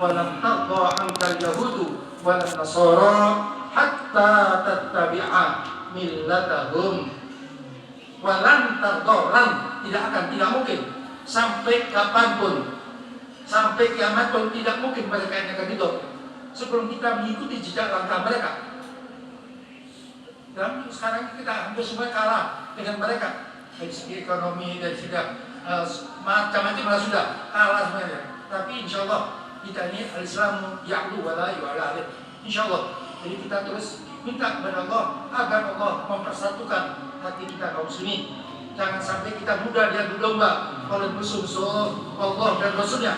walam tardha 'ankal yahudu walan nasara hatta tattabi'a millatahum. Walan tardha, tidak mungkin sampai kapanpun, sampai kiamat pun tidak mungkin mereka yang akan ridho sebelum kita mengikuti jejak langkah mereka. Dan sekarang kita hampir semua kalah dengan mereka dari segi ekonomi, dari segi macam-macam sudah kalah semuanya. Tapi insya Allah kita ini al-Islamu ya'lu wa la yu'ala alaih. Insya Allah. Jadi kita terus minta kepada Allah agar Allah mempersatukan hati kita kaum muslimin. Jangan sampai kita mudah diadu domba oleh musuh-musuh Allah dan Rasulnya.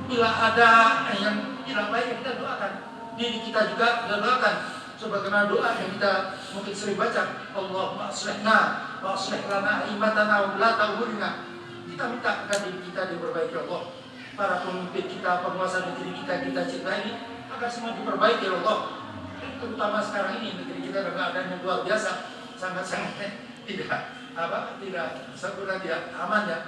Bila ada yang tidak baik, kita doakan. Diri kita juga kita doakan. Sebagaimana doa yang kita mungkin sering baca, Allahumma aslihna wa aslih lana a'immatana wa ulata umurina. Kita minta agar diri kita diperbaiki Allah. Para pemimpin kita, penguasa negeri kita cintai agar semua diperbaiki Allah. Terutama sekarang ini negeri kita dalam keadaan yang luar biasa, sangat-sangat tidak sempurna, tidak aman ya.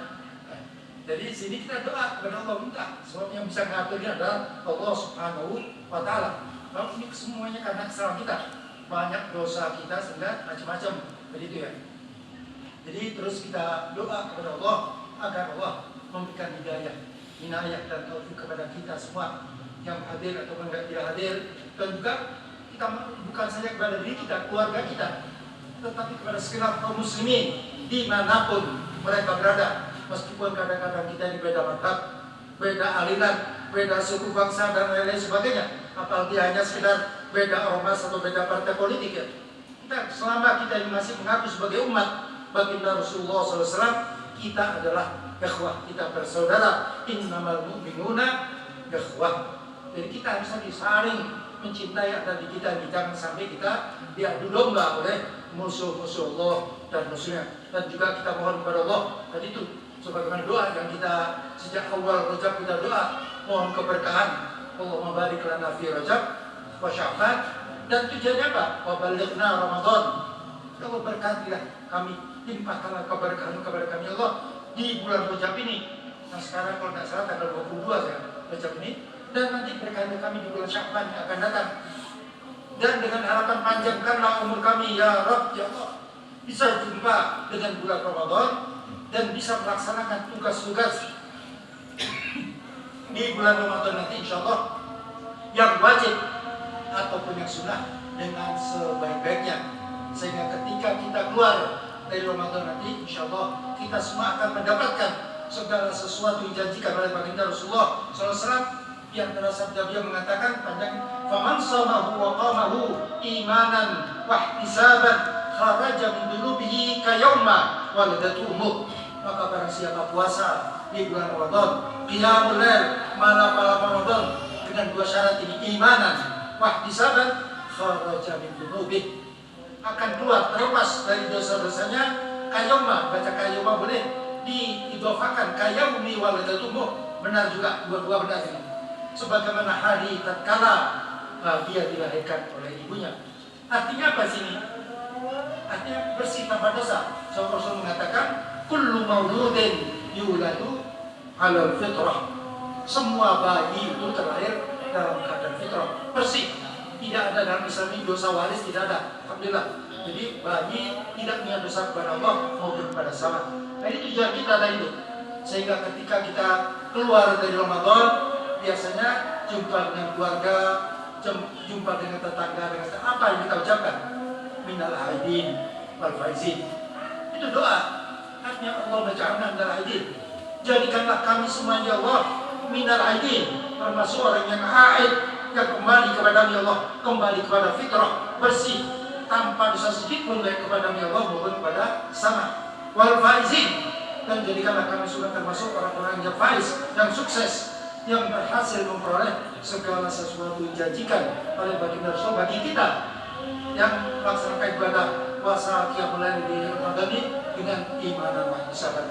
Jadi sini kita doa kepada Allah, minta sebab yang bisa mengaturnya adalah Allah Subhanahu wa Ta'ala. Kalau ini semuanya karena kesalahan kita, banyak dosa kita sehingga macam-macam begitu ya. Jadi terus kita doa kepada Allah agar Allah memberikan hidayah, inayah dan taufik kepada kita semua yang hadir ataupun tidak hadir, dan juga kita bukan saja kepada diri kita, keluarga kita, tetapi kepada segenap kaum muslimin dimanapun mereka berada, meskipun kadang-kadang kita ini beda mazhab, beda aliran, beda suku bangsa dan lain-lain sebagainya, apalagi hanya sekedar beda ormas atau beda partai politik ya. Kita selama kita ini masih mengaku sebagai umat baginda Rasulullah SAW, kita adalah ikhwah, kita bersaudara. Innamal mu'minuna ikhwah. Jadi kita harus saling mencintai antara diri kita, jangan sampai kita diadu domba oleh musuh-musuh Allah dan Rasulnya. Dan juga kita mohon kepada Allah tadi itu, sebagaimana doa yang kita sejak awal Rajab kita doa, mohon keberkahan, Allahumma barik lana fi Rajab wa Sya'ban, dan tujuannya apa? Wa balighna Ramadan. Allah berkatilah kami, limpahkanlah keberkahan kepada kami Allah di bulan Rajab ini. Nah sekarang kalau tidak salah tanggal 22 ya Rajab ini, dan nanti berkati kami di bulan Sya'ban yang akan datang. Dan dengan harapan panjangkanlah umur kami ya Rabb ya Allah, bisa jumpa dengan bulan Ramadan dan bisa melaksanakan tugas-tugas di bulan Ramadan nanti insya Allah, yang wajib ataupun yang sunnah dengan sebaik-baiknya, sehingga ketika kita keluar dari Ramadan nanti insya Allah kita semua akan mendapatkan segala sesuatu yang dijanjikan oleh baginda Rasulullah SAW. Di antara sabda beliau mengatakan panjang, faman shamahu wa qamahu imanan wa ihtisaban kharaja min dunubihi kayauma waladatu ummuh. Maka barang siapa puasa di bulan Ramadan, qiyamul lail, malam-malam Ramadan dengan dua syarat ini, imanan wa ihtisaban, kharaja min dunubihi, akan keluar terlepas dari dosa-dosanya. Kayauma, baca kayauma boleh diidofakan kayaumi waladatu ummuh, benar juga, dua-dua benar ini. Sebagaimana hari tatkala dia dilahirkan oleh ibunya. Artinya apa sini? Artinya bersih tanpa dosa. Sebab Rasul mengatakan kullu mauludin yuladu alal fitrah. Semua bayi itu terlahir dalam keadaan fitrah, bersih. Tidak ada dalam Islam ini dosa waris, tidak ada. Alhamdulillah. Jadi bayi tidak punya dosa kepada Allah maupun kepada sama. Nah ini tujuan kita tadi itu. Sehingga ketika kita keluar dari Ramadan, biasanya jumpa dengan keluarga, jumpa dengan tetangga, dengan apa yang kita ucapkan? Minal aidin wal faizin. Itu doa. Artinya Allah bacaan minal aidin. Jadikanlah kami semua ya Allah minal aidin, termasuk orang yang aid, yang kembali kepada Allah, kembali kepada fitrah, bersih, tanpa dosa sedikit pun baik kepada Allah maupun kepada sama. Wal faizin, dan jadikanlah kami semua termasuk orang-orang yang faiz, yang sukses, yang berhasil memperoleh segala sesuatu yang dijanjikan oleh baginda Rasul bagi kita yang melaksanakan ibadah puasa qiyamul lail di Ramadan ini dengan iman dan ihtisaban.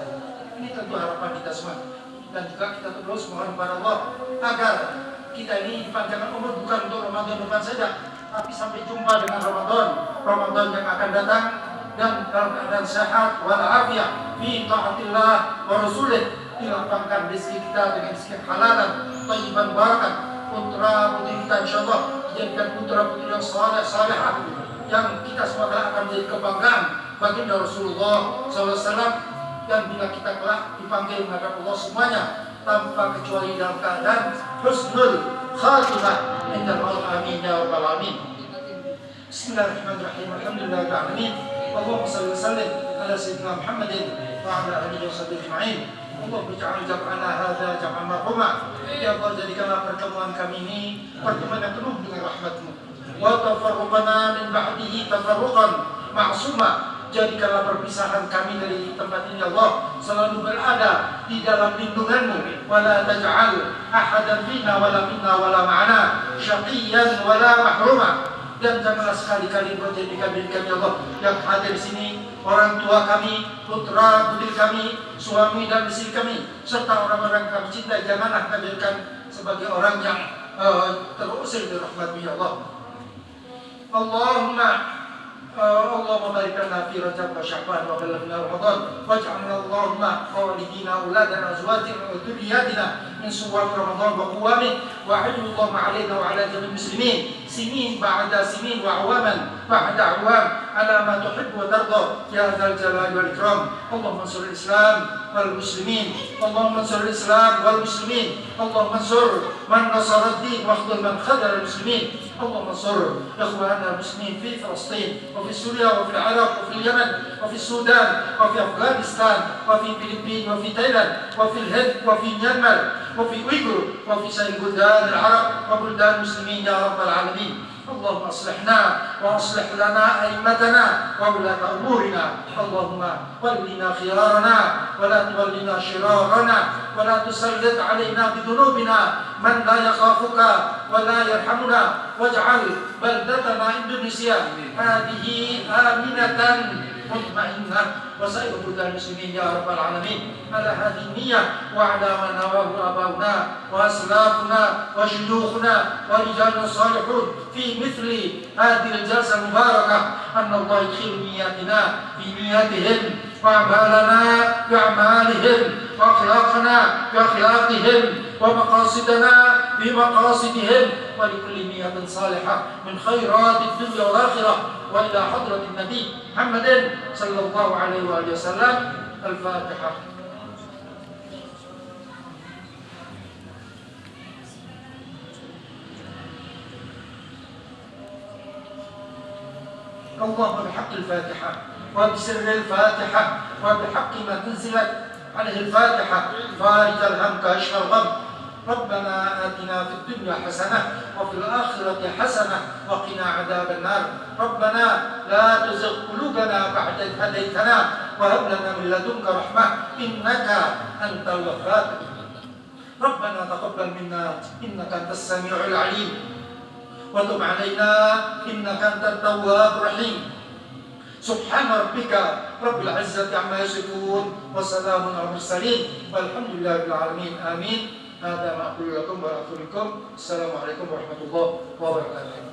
Ini tentu harapan kita semua, dan juga kita terus mohon kepada Allah agar kita ini dipanjangkan umur bukan untuk Ramadan depan saja, tapi sampai jumpa dengan Ramadan yang akan datang, dan dalam keadaan sehat walafiat fi taatillah wa rasulih, dilapangkan rezeki kita dengan rezeki halalan, thayyiban barakan, putra putri kita insyaallah dijadikan putra putri yang saleh yang kita semua akan menjadi kebanggaan baginda Rasulullah SAW. Dan bila kita kelak dipanggil menghadap Allah semuanya tanpa kecuali dalam keadaan husnul khatimah indal maut, amin ya rabbal alamin. Bismillahirrahmanirrahim. Alhamdulillahirabbil alamin. Allahumma shalli wa sallim ala sayyidina Muhammadin wa ala alihi wa sahbihi ajma'in. Allahumma ij'al jam'ana hadza jam'an marhuma. Ya Allah, jadikanlah pertemuan kami ini pertemuan yang penuh dengan rahmat-Mu. Wa tafarruqana min ba'dihi tafarruqan ma'suma. Jadikanlah perpisahan kami dari tempat ini Allah selalu berada di dalam lindungan-Mu. Wala taj'al ahadan fina wala minna wala ma'ana syaqiyyan wala mahruma. Dan janganlah sekali-kali Engkau jadikan diri kami Allah yang hadir di sini, orang tua kami, putra putri kami, suami dan istri kami, serta orang-orang yang kami cintai, janganlah kami jadikan sebagai orang yang terusir dari rahmat-Mu ya Allah. اللهم بارك لنا في رجب وشعبان وبلغنا رمضان واجعلنا اللهم والدينا اولادنا ازواجنا وذرياتنا من صوام رمضان وقوامه واعد اللهم علينا وعلى جميع المسلمين سنين بعد سنين واعواما بعد اعوام على ما تحب وترضى يا ذا الجلال والاكرام. اللهم انصر الاسلام والمسلمين، اللهم انصر الاسلام والمسلمين، اللهم انصر من نصر الدين واخذل من خذل المسلمين. اللهم انصر اخواننا المسلمين في فلسطين وفي سوريا وفي العراق وفي اليمن وفي السودان وفي افغانستان وفي الفلبين وفي تايلاند وفي الهند وفي ميانمار وفي اويغور وفي سائر بلدان العرب وبلدان المسلمين يا رب العالمين. اللهم اصلحنا واصلح لنا ائمتنا وولاة امورنا. اللهم ولنا خيارنا ولا تولنا شرارنا ولا تسلط علينا بذنوبنا من لا يخافك ولا يرحمنا. واجعل بلدتنا اندونيسيا هذه آمنة مطمئنة وسائر بلدان المسلمين يا رب العالمين على هذه النية وعلى ما نواه آباؤنا وأسلافنا وشيوخنا ورجالنا الصالحون في مثل هذه الجلسة المباركة أن الله يدخل نياتنا في نياتهم وأعمالنا بأعمالهم وأخلاقنا بأخلاقهم ومقاصدنا بمقاصدهم ولكل نية صالحة من خيرات الدنيا والآخرة وإلى حضرة النبي محمد صلى الله عليه وآله وسلم. الفاتحة. اللهم بحق الفاتحة وبسر الفاتحة وبحق ما تنزلت عليه الفاتحة فارج الهم كاشف الغم. ربنا آتنا في الدنيا حسنة وفي الآخرة حسنة وقنا عذاب النار. ربنا لا تزغ قلوبنا بعد إذ هديتنا وهب لنا من لدنك رحمة إنك أنت الوهاب. ربنا تقبل منا إنك أنت السميع العليم وتب علينا إنك أنت التواب الرحيم. سبحان ربك رب العزة عما يصفون وسلام على المرسلين والحمد لله رب العالمين. آمين. هذا ما أقول لكم وأقول لكم السلام عليكم ورحمة الله وبركاته.